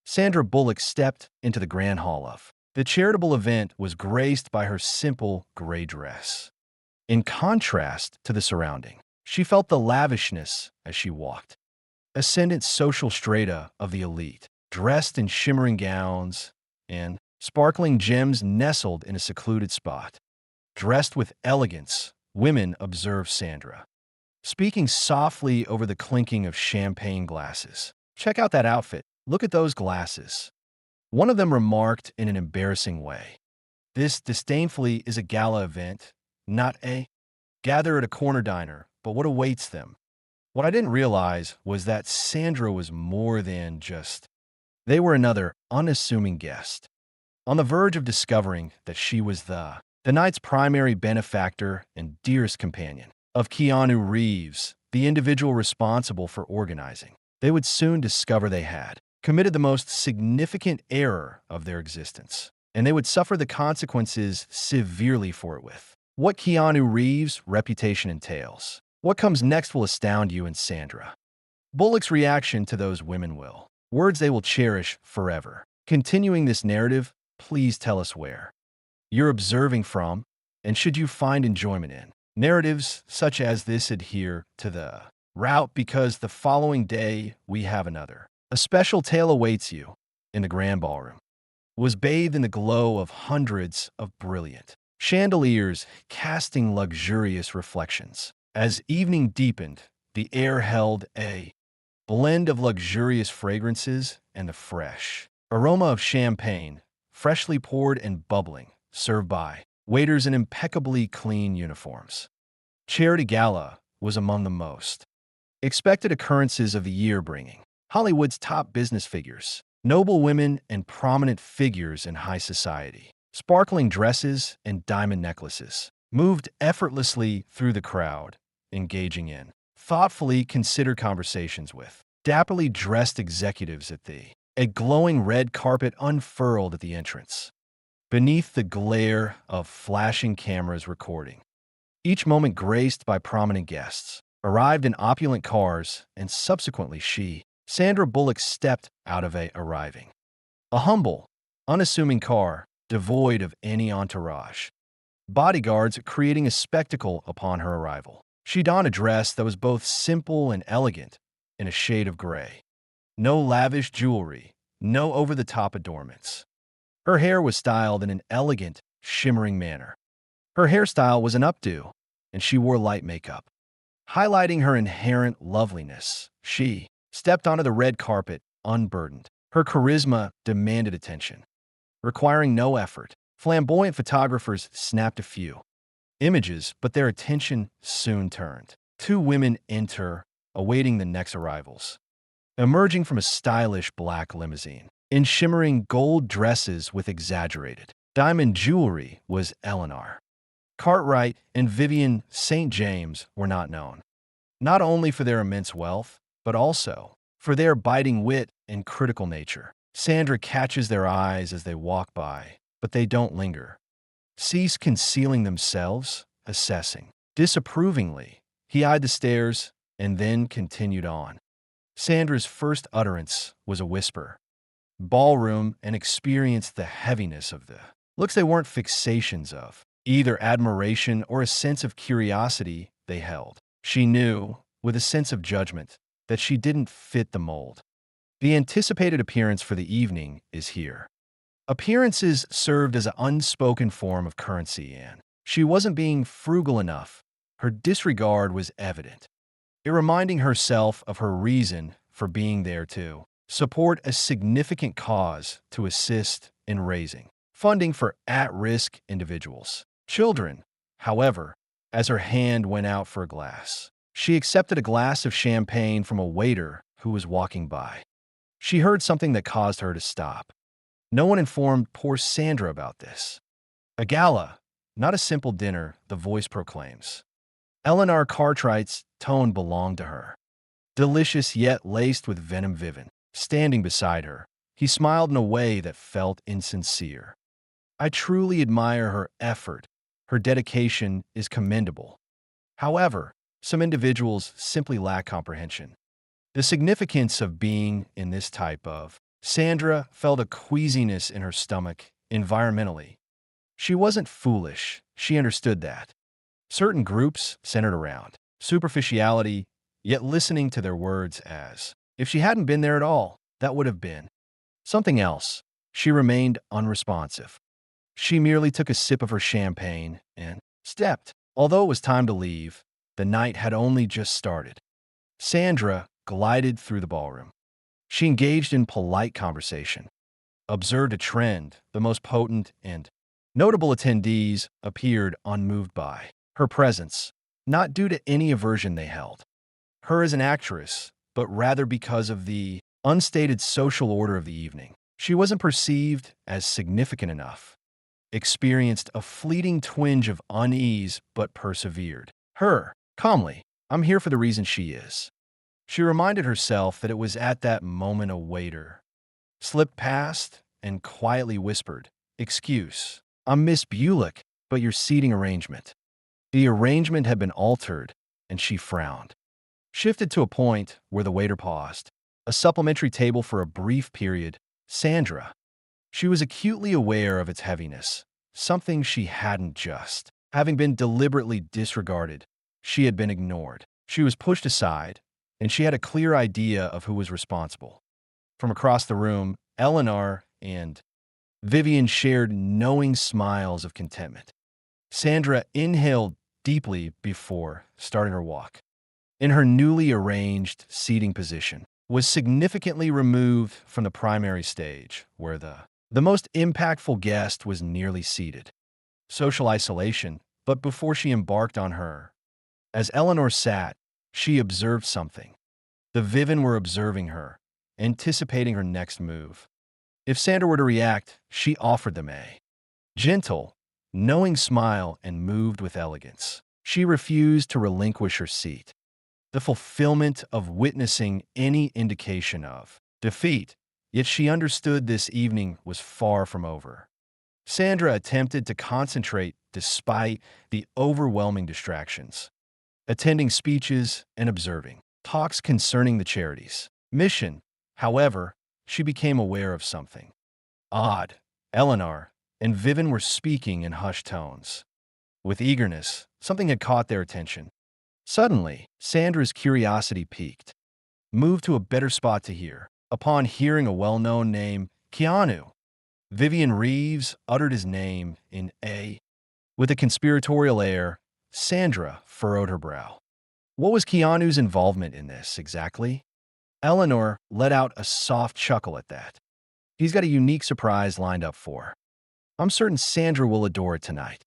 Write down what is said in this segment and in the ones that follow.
Sandra Bullock stepped into the grand hall of. The charitable event was graced by her simple gray dress. In contrast to the surrounding, she felt the lavishness as she walked. Ascendant social strata of the elite, dressed in shimmering gowns and sparkling gems nestled in a secluded spot. Dressed with elegance, women observed Sandra, speaking softly over the clinking of champagne glasses. "Check out that outfit. Look at those glasses." One of them remarked in an embarrassing way. "This, disdainfully, is a gala event, not a gather at a corner diner, but what awaits them." What I didn't realize was that Sandra was more than just. They were another unassuming guest, on the verge of discovering that she was the night's primary benefactor and dearest companion of Keanu Reeves, the individual responsible for organizing. They would soon discover they had committed the most significant error of their existence, and they would suffer the consequences severely for it with what Keanu Reeves' reputation entails. What comes next will astound you and Sandra Bullock's reaction to those women will. Words they will cherish forever. Continuing this narrative, please tell us where you're observing from, and should you find enjoyment in. Narratives such as this adhere to the route because the following day we have another. A special tale awaits you in the grand ballroom. Was bathed in the glow of hundreds of brilliant chandeliers casting luxurious reflections. As evening deepened, the air held a blend of luxurious fragrances and the fresh aroma of champagne, freshly poured and bubbling, served by waiters in impeccably clean uniforms. Charity Gala was among the most expected occurrences of the year, bringing Hollywood's top business figures, noble women, and prominent figures in high society. Sparkling dresses and diamond necklaces moved effortlessly through the crowd, engaging in thoughtfully considered conversations with dapperly dressed executives at a glowing red carpet unfurled at the entrance, beneath the glare of flashing cameras recording. Each moment graced by prominent guests, arrived in opulent cars, and subsequently Sandra Bullock, stepped out of a humble, unassuming car, devoid of any entourage. Bodyguards creating a spectacle upon her arrival. She donned a dress that was both simple and elegant, in a shade of gray. No lavish jewelry, no over-the-top adornments. Her hair was styled in an elegant, shimmering manner. Her hairstyle was an updo, and she wore light makeup, highlighting her inherent loveliness. She stepped onto the red carpet unburdened. Her charisma demanded attention, requiring no effort. Flamboyant photographers snapped a few images, but their attention soon turned. Two women enter, awaiting the next arrivals. Emerging from a stylish black limousine, in shimmering gold dresses with exaggerated diamond jewelry, was Eleanor Cartwright and Vivian St. James were not known, not only for their immense wealth, but also for their biting wit and critical nature. Sandra catches their eyes as they walk by, but they don't linger. Cease concealing themselves, assessing. Disapprovingly, he eyed the stairs and then continued on. Sandra's first utterance was a whisper. Ballroom, and experienced the heaviness of the looks they weren't fixations of, either admiration or a sense of curiosity they held. She knew, with a sense of judgment, that she didn't fit the mold. The anticipated appearance for the evening is here. Appearances served as an unspoken form of currency, and she wasn't being frugal enough. Her disregard was evident. It reminding herself of her reason for being there to support a significant cause, to assist in raising funding for at-risk individuals. Children, however, as her hand went out for a glass. She accepted a glass of champagne from a waiter who was walking by. She heard something that caused her to stop. No one informed poor Sandra about this. A gala, not a simple dinner, the voice proclaims. Eleanor Cartwright's tone belonged to her. Delicious yet laced with venom. Vivian, standing beside her, he smiled in a way that felt insincere. I truly admire her effort. Her dedication is commendable. However, some individuals simply lack comprehension. The significance of being in this type of Sandra felt a queasiness in her stomach environmentally. She wasn't foolish. She understood that. Certain groups centered around superficiality, yet listening to their words as if she hadn't been there at all, that would have been something else. She remained unresponsive. She merely took a sip of her champagne and stepped. Although it was time to leave, the night had only just started. Sandra glided through the ballroom. She engaged in polite conversation, observed a trend. The most potent and notable attendees appeared unmoved by her presence, not due to any aversion they held her as an actress, but rather because of the unstated social order of the evening. She wasn't perceived as significant enough, experienced a fleeting twinge of unease, but persevered. Her, calmly, I'm here for the reason she is. She reminded herself that it was at that moment a waiter slipped past and quietly whispered, Excuse, I'm Miss Bullock, but your seating arrangement. The arrangement had been altered, and she frowned. Shifted to a point where the waiter paused. A supplementary table for a brief period. Sandra. She was acutely aware of its heaviness, something she hadn't just. Having been deliberately disregarded, she had been ignored. She was pushed aside, and she had a clear idea of who was responsible. From across the room, Eleanor and Vivian shared knowing smiles of contentment. Sandra inhaled deeply before starting her walk. In her newly arranged seating position, was significantly removed from the primary stage, where the most impactful guest was nearly seated. Social isolation, but before she embarked on her. As Eleanor sat, she observed something. The Vivian were observing her, anticipating her next move. If Sandra were to react, she offered them a gentle, knowing smile and moved with elegance. She refused to relinquish her seat. The fulfillment of witnessing any indication of defeat, yet she understood this evening was far from over. Sandra attempted to concentrate despite the overwhelming distractions, attending speeches and observing talks concerning the charity's mission. However, she became aware of something odd. Eleanor and Vivian were speaking in hushed tones. With eagerness, something had caught their attention. Suddenly, Sandra's curiosity piqued, moved to a better spot to hear. Upon hearing a well-known name, Keanu, Vivian Reeves uttered his name in A. With a conspiratorial air, Sandra furrowed her brow. What was Keanu's involvement in this, exactly? Eleanor let out a soft chuckle at that. He's got a unique surprise lined up for her. I'm certain Sandra will adore it tonight.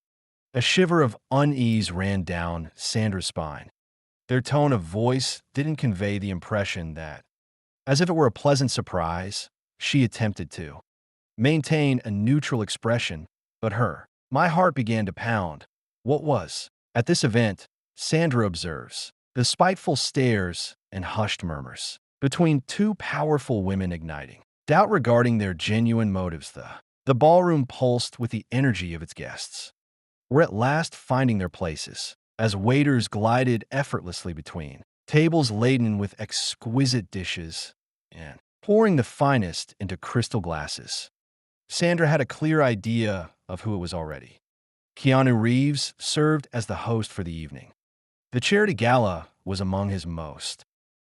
A shiver of unease ran down Sandra's spine. Their tone of voice didn't convey the impression that, as if it were a pleasant surprise, she attempted to maintain a neutral expression, but my heart began to pound. What was? At this event, Sandra observes the spiteful stares and hushed murmurs between two powerful women igniting doubt regarding their genuine motives. The ballroom pulsed with the energy of its guests. Were at last finding their places, as waiters glided effortlessly between tables laden with exquisite dishes and pouring the finest into crystal glasses. Sandra had a clear idea of who it was already. Keanu Reeves served as the host for the evening. The charity gala was among his most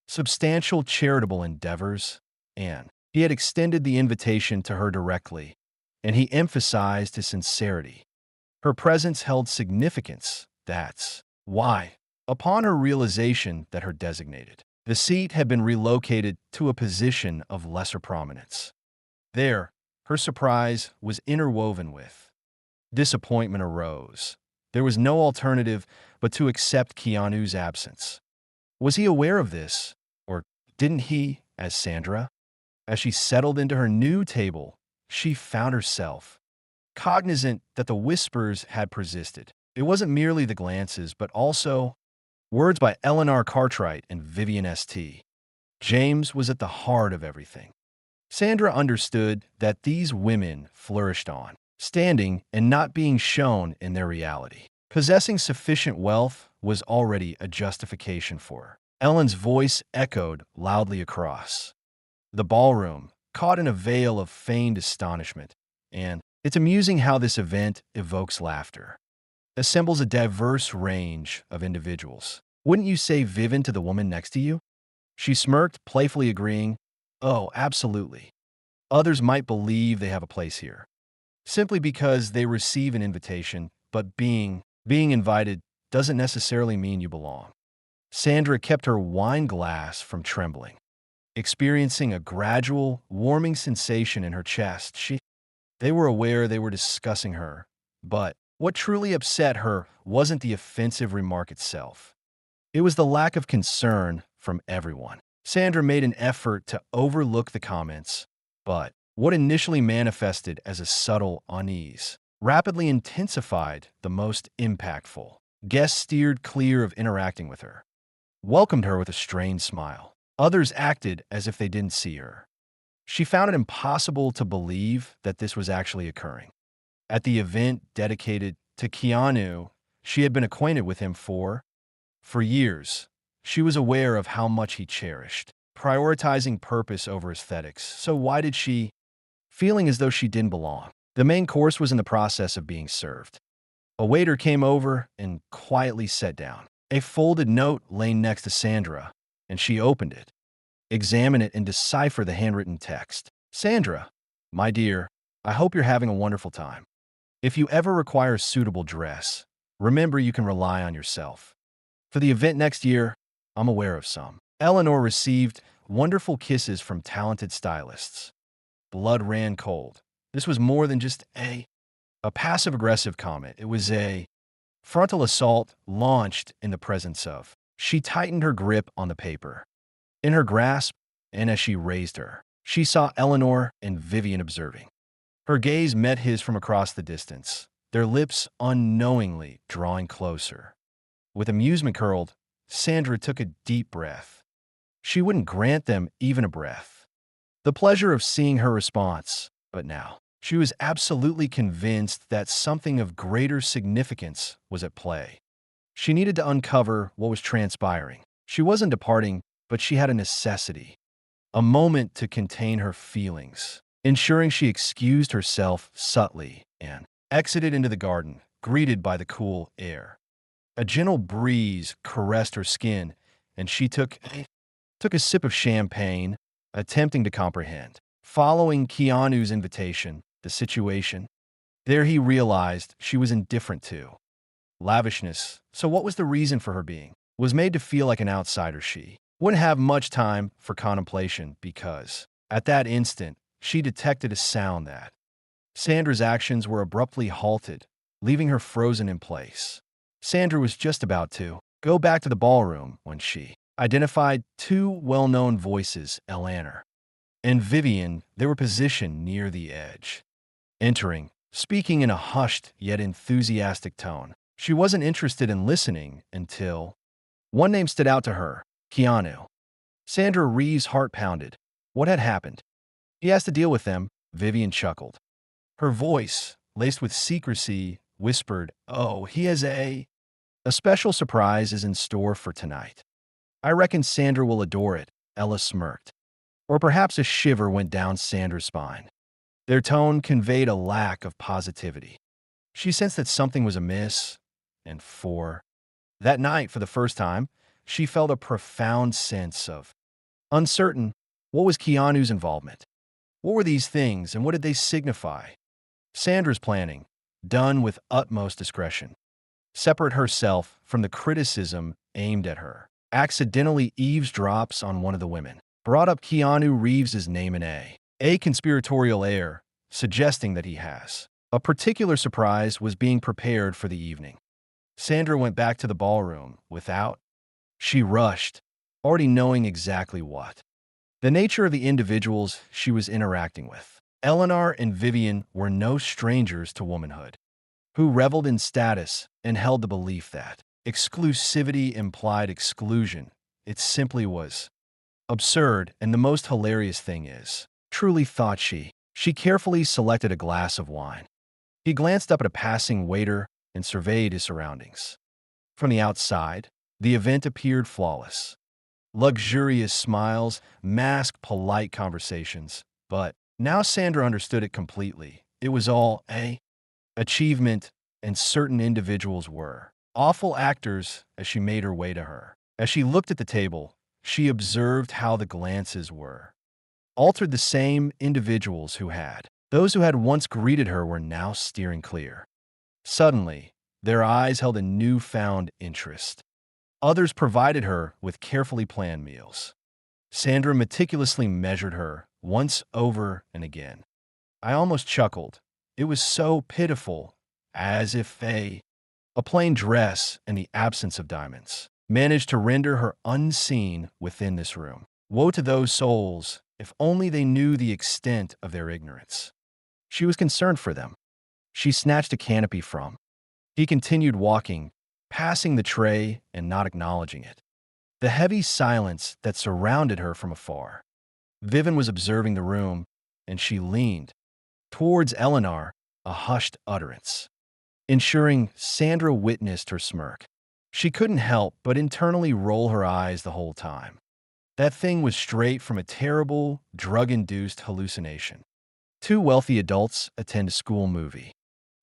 substantial charitable endeavors, and he had extended the invitation to her directly, and he emphasized his sincerity. Her presence held significance. That's why, upon her realization that her designated, the seat had been relocated to a position of lesser prominence. There, her surprise was interwoven with disappointment arose. There was no alternative but to accept Keanu's absence. Was he aware of this, or didn't he, as Sandra? As she settled into her new table, she found herself cognizant that the whispers had persisted. It wasn't merely the glances, but also words by Eleanor Cartwright and Vivian St. James was at the heart of everything. Sandra understood that these women flourished on standing and not being shown in their reality. Possessing sufficient wealth was already a justification for her. Ellen's voice echoed loudly across the ballroom. caught in a veil of feigned astonishment. And it's amusing how this event evokes laughter. Assembles a diverse range of individuals. Wouldn't you say, Vivian, to the woman next to you? She smirked, playfully agreeing, "Oh, absolutely. Others might believe they have a place here, simply because they receive an invitation, but being invited doesn't necessarily mean you belong." Sandra kept her wine glass from trembling, experiencing a gradual, warming sensation in her chest. They were aware they were discussing her, but what truly upset her wasn't the offensive remark itself. It was the lack of concern from everyone. Sandra made an effort to overlook the comments, but what initially manifested as a subtle unease rapidly intensified. The most impactful guests steered clear of interacting with her, welcomed her with a strained smile. Others acted as if they didn't see her. She found it impossible to believe that this was actually occurring. At the event dedicated to Keanu, she had been acquainted with him for years. She was aware of how much he cherished, prioritizing purpose over aesthetics. So why did she, feeling as though she didn't belong? The main course was in the process of being served. A waiter came over and quietly sat down. A folded note lay next to Sandra, and she opened it, examined it, and deciphered the handwritten text. "Sandra, my dear, I hope you're having a wonderful time. If you ever require a suitable dress, remember you can rely on yourself. For the event next year, I'm aware of some." Eleanor received wonderful kisses from talented stylists. Blood ran cold. This was more than just a passive-aggressive comment. It was a frontal assault launched in the presence of. She tightened her grip on the paper. In her grasp, and as she raised her, she saw Eleanor and Vivian observing. Her gaze met his from across the distance, their lips unknowingly drawing closer. With amusement curled, Sandra took a deep breath. She wouldn't grant them even a breath. The pleasure of seeing her response, but now, she was absolutely convinced that something of greater significance was at play. She needed to uncover what was transpiring. She wasn't departing, but she had a necessity, a moment to contain her feelings, ensuring she excused herself subtly and exited into the garden, greeted by the cool air. A gentle breeze caressed her skin, and she took a sip of champagne, attempting to comprehend. Following Keanu's invitation, the situation, there he realized she was indifferent to. Lavishness, so what was the reason for her being? Was made to feel like an outsider. She wouldn't have much time for contemplation because, at that instant, she detected a sound that Sandra's actions were abruptly halted, leaving her frozen in place. Sandra was just about to go back to the ballroom when she identified two well-known voices, Eleanor and Vivian. They were positioned near the edge. Entering, speaking in a hushed yet enthusiastic tone. She wasn't interested in listening until one name stood out to her, Keanu. Sandra Reeves' heart pounded. What had happened? He has to deal with them, Vivian chuckled. Her voice, laced with secrecy, whispered, "Oh, he has a special surprise is in store for tonight. I reckon Sandra will adore it," Ella smirked. Or perhaps a shiver went down Sandra's spine. Their tone conveyed a lack of positivity. She sensed that something was amiss, and that night, for the first time, she felt a profound sense of uncertain. What was Keanu's involvement? What were these things, and what did they signify? Sandra's planning, done with utmost discretion, separate herself from the criticism aimed at her. Accidentally eavesdrops on one of the women. Brought up Keanu Reeves' name in a conspiratorial air, suggesting that he has. A particular surprise was being prepared for the evening. Sandra went back to the ballroom without. She rushed, already knowing exactly what. The nature of the individuals she was interacting with. Eleanor and Vivian were no strangers to womanhood, who reveled in status and held the belief that exclusivity implied exclusion. It simply was absurd, and the most hilarious thing is, truly thought she carefully selected a glass of wine. He glanced up at a passing waiter and surveyed his surroundings. From the outside, the event appeared flawless. Luxurious smiles masked polite conversations, But now Sandra understood it completely. It was all a achievement, and certain individuals were awful actors as she made her way to her. As she looked at the table, she observed how the glances were altered. The same individuals who had. Those who had once greeted her were now steering clear. Suddenly, their eyes held a newfound interest. Others provided her with carefully planned meals. Sandra meticulously measured her once over and again. I almost chuckled. It was so pitiful, as if a plain dress and the absence of diamonds managed to render her unseen within this room. Woe to those souls, if only they knew the extent of their ignorance. She was concerned for them. She snatched a canopy from. He continued walking, passing the tray and not acknowledging it. The heavy silence that surrounded her from afar. Vivian was observing the room, and she leaned towards Eleanor, a hushed utterance, ensuring Sandra witnessed her smirk. She couldn't help but internally roll her eyes the whole time. That thing was straight from a terrible, drug-induced hallucination. Two wealthy adults attend a school movie.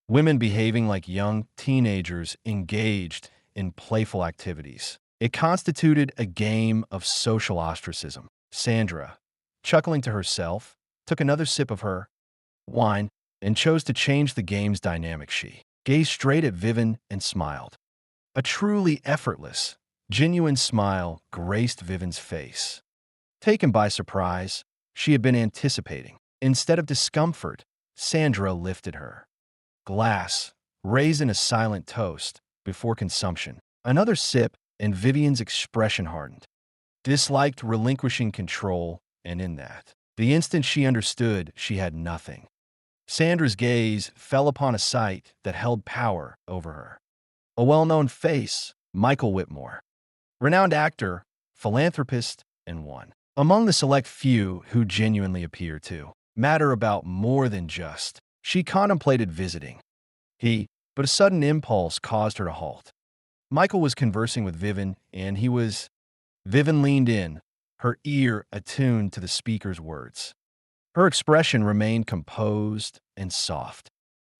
Women behaving like young teenagers engaged in playful activities. It constituted a game of social ostracism. Sandra, chuckling to herself, took another sip of her wine and chose to change the game's dynamic. She gazed straight at Vivian and smiled. A truly effortless, genuine smile graced Vivian's face. Taken by surprise, she had been anticipating. Instead of discomfort, Sandra lifted her glass, raised in a silent toast before consumption. Another sip, and Vivian's expression hardened. Disliked relinquishing control, and in that, the instant she understood she had nothing. Sandra's gaze fell upon a sight that held power over her. A well-known face, Michael Whitmore. Renowned actor, philanthropist, and one among the select few who genuinely appear to matter about more than just. She contemplated visiting. But a sudden impulse caused her to halt. Michael was conversing with Vivian, and Vivian leaned in, her ear attuned to the speaker's words. Her expression remained composed and soft.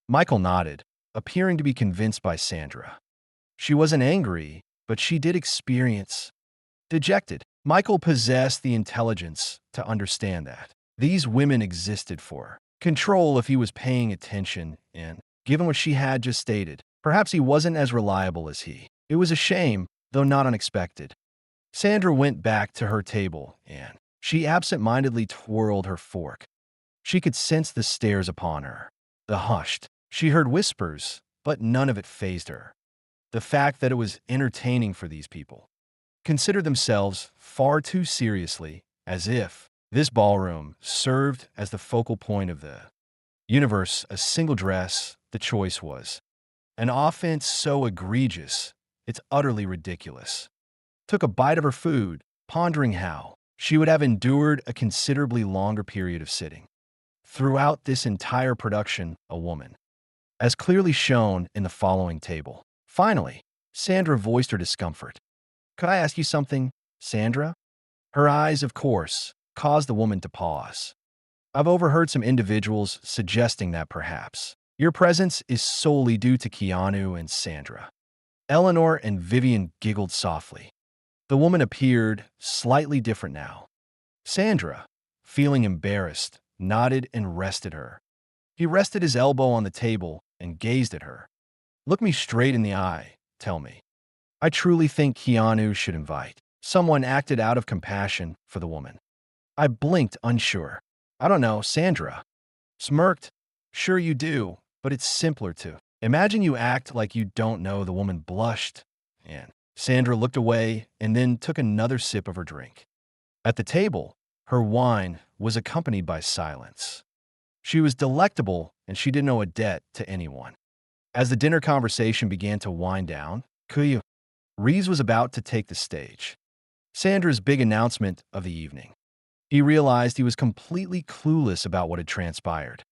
Michael nodded, appearing to be convinced by Sandra. She wasn't angry, but she did experience dejected. Michael possessed the intelligence to understand that these women existed for control if he was paying attention, and, given what she had just stated, perhaps he wasn't as reliable as he. It was a shame, though not unexpected. Sandra went back to her table, and she absent-mindedly twirled her fork. She could sense the stares upon her. The hushed. She heard whispers, but none of it fazed her. The fact that it was entertaining for these people considered themselves far too seriously, as if this ballroom served as the focal point of the universe. A single dress, the choice was. An offense so egregious, it's utterly ridiculous. Took a bite of her food, pondering how she would have endured a considerably longer period of sitting. Throughout this entire production, a woman, as clearly shown in the following table. Finally, Sandra voiced her discomfort. Could I ask you something, Sandra? Her eyes, of course, caused the woman to pause. I've overheard some individuals suggesting that perhaps your presence is solely due to Keanu and Sandra. Eleanor and Vivian giggled softly. The woman appeared slightly different now. Sandra, feeling embarrassed, nodded and rested her. He rested his elbow on the table and gazed at her. Look me straight in the eye, tell me. I truly think Keanu should invite. Someone acted out of compassion for the woman. I blinked, unsure. I don't know, Sandra smirked. Sure you do, but it's simpler to. Imagine you act like you don't know. The woman blushed, and Sandra looked away and then took another sip of her drink. At the table, her wine was accompanied by silence. She was delectable, and she didn't owe a debt to anyone. As the dinner conversation began to wind down, Keanu Reeves was about to take the stage. Sandra's big announcement of the evening. He realized he was completely clueless about what had transpired,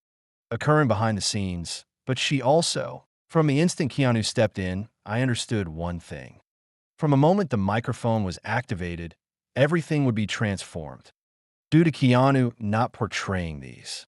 occurring behind the scenes, but she also. From the instant Keanu stepped in, I understood one thing. From the moment the microphone was activated, everything would be transformed. due to Keanu not portraying these.